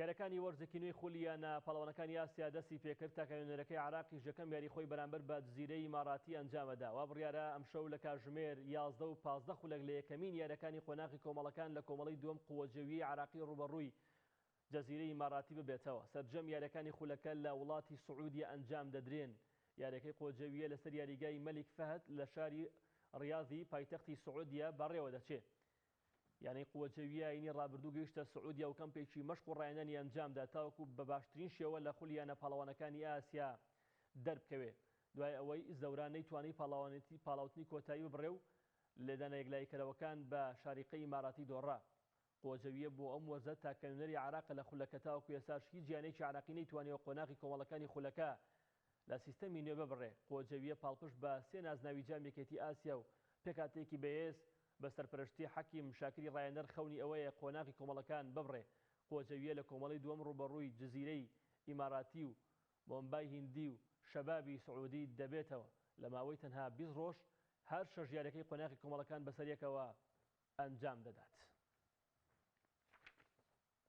یاریەکانی وەرزێکی نوێی خولیانە پاڵەوانەکانی ئاسیا دەستی پێکرد تاکە نوێنەرەکەی عراقی ژەکەم یاری خۆی بەرامبەر بە جزیرەی ئیماراتی ئەنجامەدا. وا بڕیارە ئەمشەو لە کاتژمێر 11 و 15 خولەک لە یەکەمین یاریەکانی قۆناغی کۆمەڵەکان لە کۆمەڵی دووەم قووەجێویی عراقی ڕوبەڕووی جەزیرەی ئیماراتی ببێتەوە. سەرجەم یاریەکانی خولەکە لە وڵاتی سعودی ئەنجام دەدرێن. یاریەکەی قووەجێویە لەسەر یاریگای مەلیک فەهد لە شاری ڕیاضی پایتەختی سعودیە بەڕێوە دەچێت. یانەی قووەجێویە ئاینی ڕابردوو گەیشتە سعودیا و کەمپێکی مەشق و ڕایەنانی ئەنجامدا تاوەکو بە باشترین شێوە لە خولیانە پاڵەوانەکانی ئاسیا دەربکەوێت. دوای ئەوەی زەوران نەیتوانی پاڵاوتنی کۆتایی ببڕێ و لێدانە یەکلایکەرەوەکان بە شاریقەی ئیماراتی دۆڕا. قووەجێویە بۆ ئەم وەرزە تاکە نوێنەری عراق لە خولەکە تاوەکو ئێساش هیچ گیانەیەکی عراقی نەیتوانیەوە قۆناغی کۆمەڵەکانی خولەکە لە سیستەمی نوێ ببڕێ. قووەجێویە پاڵپشت بە 3 نازناوی جامێکێتی ئاسیا و پێکاتێکی بەهێز بە سەرپەرشتی حەکیم شاکری ڕایەنەر خەونی ئەوەیە قۆناغی کۆمەڵەکان ببڕێ. قووەجێویە لە کۆمەڵی دووەم ڕوبەڕووی جزیرەی ئیماراتی و بۆمبای هیندی و شەبابی سعودی دەبێتەوە. لە ماوەی تەنها 20 ڕۆژ هەر 6 یاریەکەی قۆناغی کۆمەڵەکان بەسەر یەکەوە ئەنجام دەدات.